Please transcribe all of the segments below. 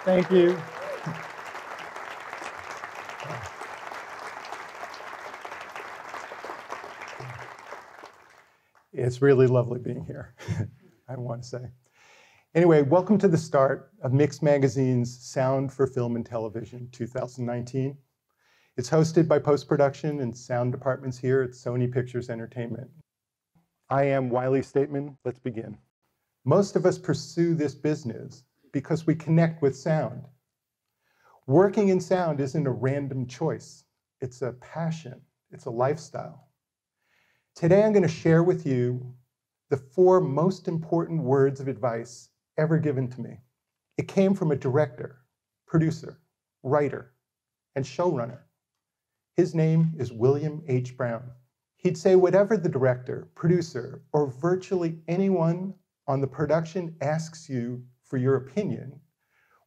Thank you. It's really lovely being here, I want to say. Anyway, welcome to the start of Mix Magazine's Sound for Film and Television 2019. It's hosted by post-production and sound departments here at Sony Pictures Entertainment. I am Wylie Stateman. Let's begin. Most of us pursue this business because we connect with sound. Working in sound isn't a random choice. It's a passion. It's a lifestyle. Today, I'm going to share with you the 4 most important words of advice ever given to me. It came from a director, producer, writer, and showrunner. His name is William H. Brown. He'd say whatever the director, producer, or virtually anyone on the production asks you for your opinion,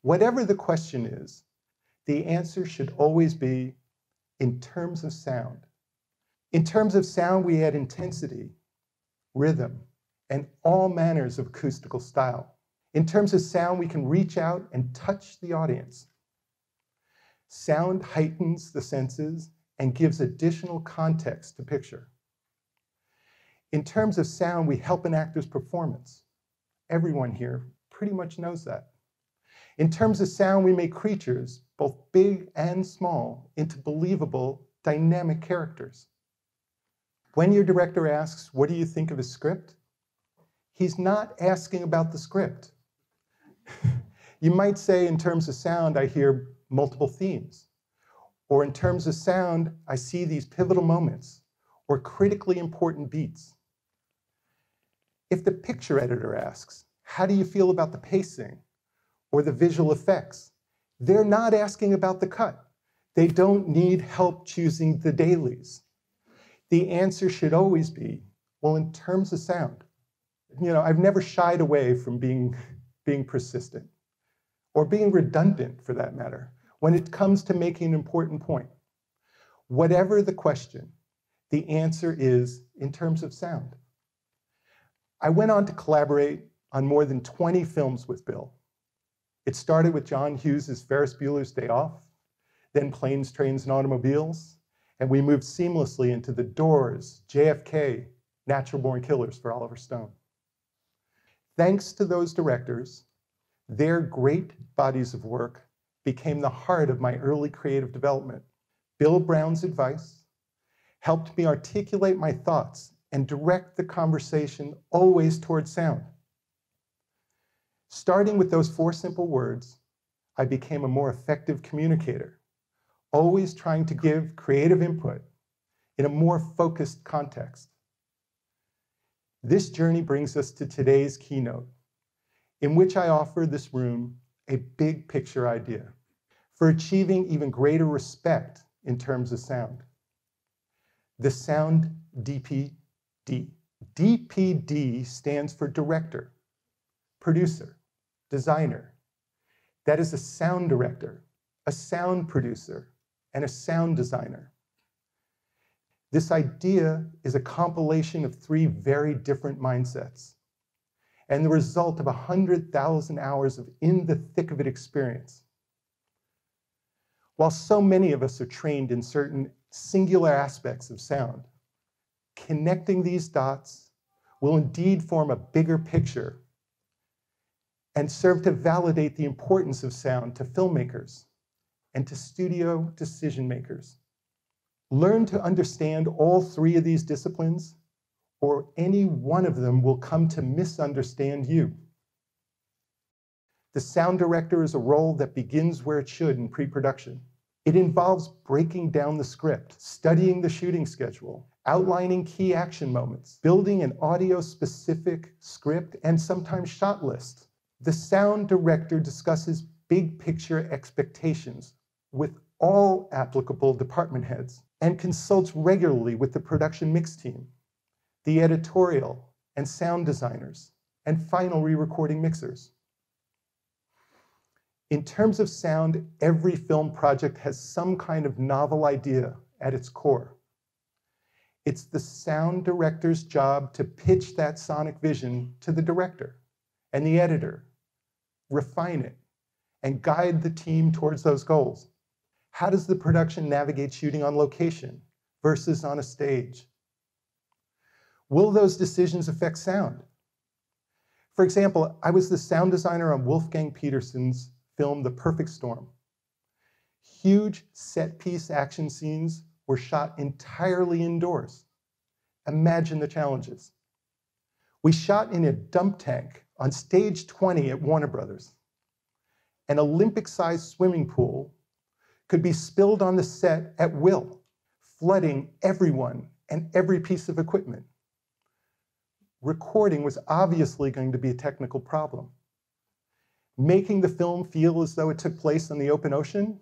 whatever the question is, the answer should always be in terms of sound. In terms of sound, we add intensity, rhythm, and all manners of acoustical style. In terms of sound, we can reach out and touch the audience. Sound heightens the senses and gives additional context to picture. In terms of sound, we help an actor's performance. Everyone here pretty much knows that. In terms of sound, we make creatures, both big and small, into believable, dynamic characters. When your director asks, what do you think of a script? He's not asking about the script. You might say, in terms of sound, I hear multiple themes. Or in terms of sound, I see these pivotal moments or critically important beats. If the picture editor asks, how do you feel about the pacing or the visual effects? They're not asking about the cut. They don't need help choosing the dailies. The answer should always be, well, in terms of sound. You know, I've never shied away from being persistent or being redundant, for that matter, when it comes to making an important point. Whatever the question, the answer is in terms of sound. I went on to collaborate on more than 20 films with Bill. It started with John Hughes' Ferris Bueller's Day Off, then Planes, Trains, and Automobiles, and we moved seamlessly into The Doors, JFK, Natural Born Killers for Oliver Stone. Thanks to those directors, their great bodies of work became the heart of my early creative development. Bill Brown's advice helped me articulate my thoughts and direct the conversation always towards sound. Starting with those 4 simple words, I became a more effective communicator, always trying to give creative input in a more focused context. This journey brings us to today's keynote, in which I offer this room a big picture idea for achieving even greater respect in terms of sound. The sound DPD. DPD stands for director, producer, designer. That is a sound director, a sound producer, and a sound designer. This idea is a compilation of 3 very different mindsets and the result of 100,000 hours of in-the-thick-of-it experience. While so many of us are trained in certain singular aspects of sound, connecting these dots will indeed form a bigger picture and serve to validate the importance of sound to filmmakers and to studio decision makers. Learn to understand all 3 of these disciplines, or any one of them will come to misunderstand you. The sound director is a role that begins where it should in pre-production. It involves breaking down the script, studying the shooting schedule, outlining key action moments, building an audio-specific script, and sometimes shot list. The sound director discusses big picture expectations with all applicable department heads and consults regularly with the production mix team, the editorial and sound designers, and final re-recording mixers. In terms of sound, every film project has some kind of novel idea at its core. It's the sound director's job to pitch that sonic vision to the director and the editor, refine it, and guide the team towards those goals? How does the production navigate shooting on location versus on a stage? Will those decisions affect sound? For example, I was the sound designer on Wolfgang Petersen's film, The Perfect Storm. Huge set-piece action scenes were shot entirely indoors. Imagine the challenges. We shot in a dump tank on stage 20 at Warner Brothers. An Olympic-sized swimming pool could be spilled on the set at will, flooding everyone and every piece of equipment. Recording was obviously going to be a technical problem. Making the film feel as though it took place on the open ocean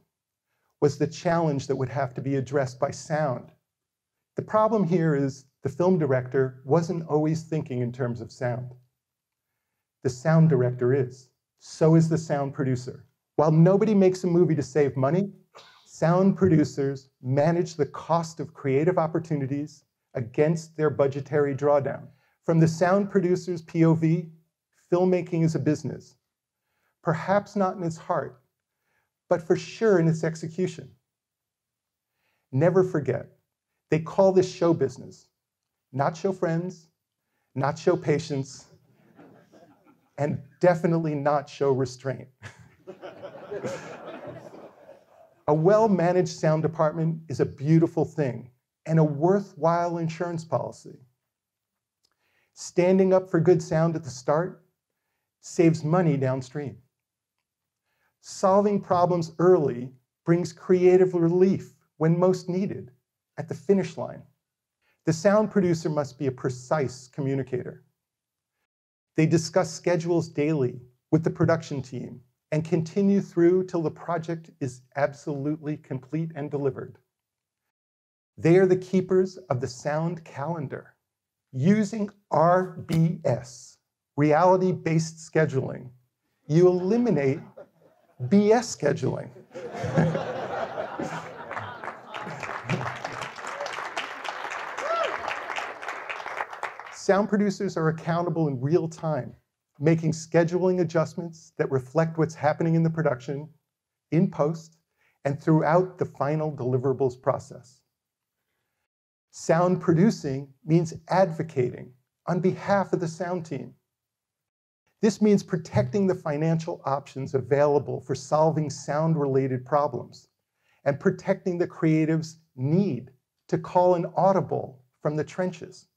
was the challenge that would have to be addressed by sound. The problem here is the film director wasn't always thinking in terms of sound. The sound director is. So is the sound producer. While nobody makes a movie to save money, sound producers manage the cost of creative opportunities against their budgetary drawdown. From the sound producer's POV, filmmaking is a business. Perhaps not in its heart, but for sure in its execution. Never forget, they call this show business, not show friends, not show patience, and definitely not show restraint. A well-managed sound department is a beautiful thing and a worthwhile insurance policy. Standing up for good sound at the start saves money downstream. Solving problems early brings creative relief when most needed, at the finish line. The sound producer must be a precise communicator. They discuss schedules daily with the production team and continue through till the project is absolutely complete and delivered. They are the keepers of the sound calendar. Using RBS, reality-based scheduling, you eliminate BS scheduling. Sound producers are accountable in real time, making scheduling adjustments that reflect what's happening in the production, in post, and throughout the final deliverables process. Sound producing means advocating on behalf of the sound team. This means protecting the financial options available for solving sound-related problems and protecting the creative's need to call an audible from the trenches.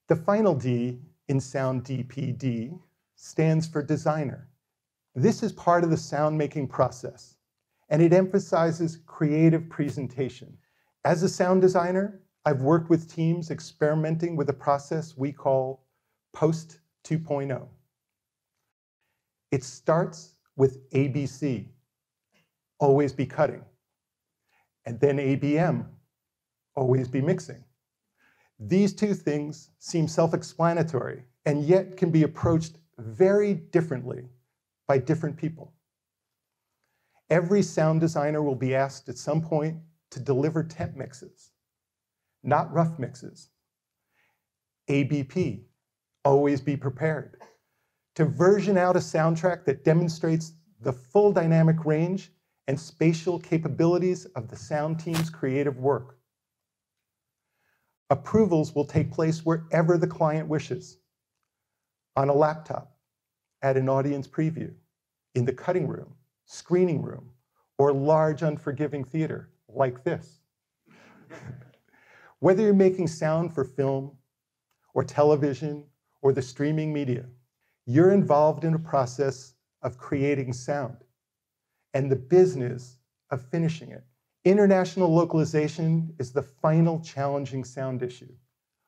The final D in sound DPD stands for designer. This is part of the sound-making process, and it emphasizes creative presentation. As a sound designer, I've worked with teams experimenting with a process we call Post 2.0. It starts with ABC, always be cutting, and then ABM, always be mixing. These two things seem self-explanatory and yet can be approached very differently by different people. Every sound designer will be asked at some point to deliver temp mixes, not rough mixes. ABP, always be prepared. To version out a soundtrack that demonstrates the full dynamic range and spatial capabilities of the sound team's creative work. Approvals will take place wherever the client wishes. On a laptop, at an audience preview, in the cutting room, screening room, or large unforgiving theater like this. Whether you're making sound for film or television or the streaming media, you're involved in a process of creating sound and the business of finishing it. International localization is the final challenging sound issue.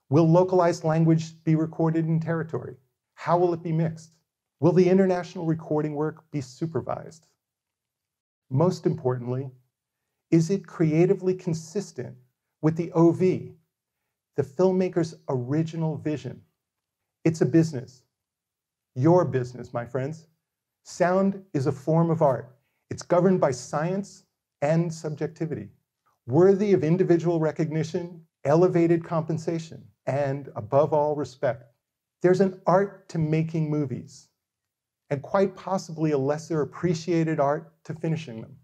Will localized language be recorded in territory? How will it be mixed? Will the international recording work be supervised? Most importantly, is it creatively consistent with the OV, the filmmaker's original vision? It's a business. Your business, my friends. Sound is a form of art. It's governed by science and subjectivity, worthy of individual recognition, elevated compensation, and above all, respect. There's an art to making movies, and quite possibly a lesser appreciated art to finishing them.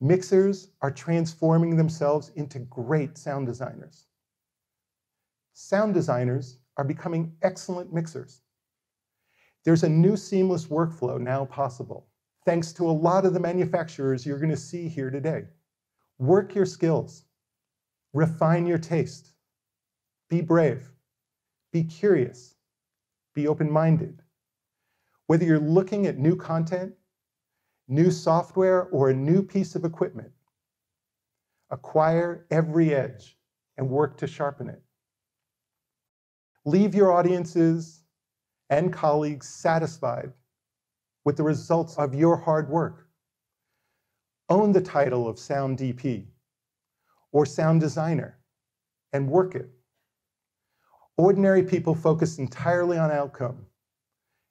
Mixers are transforming themselves into great sound designers. Sound designers are becoming excellent mixers. There's a new seamless workflow now possible, thanks to a lot of the manufacturers you're going to see here today. Work your skills, refine your taste, be brave, be curious, be open-minded. Whether you're looking at new content, new software, or a new piece of equipment, acquire every edge and work to sharpen it. Leave your audiences and colleagues satisfied with the results of your hard work. Own the title of sound DP or sound designer and work it. Ordinary people focus entirely on outcome.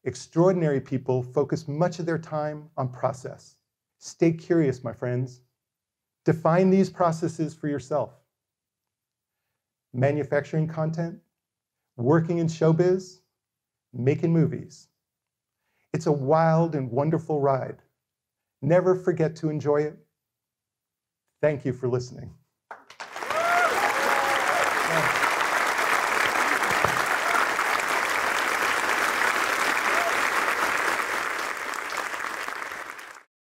Extraordinary people focus much of their time on process. Stay curious, my friends. Define these processes for yourself. Manufacturing content, working in showbiz, making movies. It's a wild and wonderful ride. Never forget to enjoy it. Thank you for listening.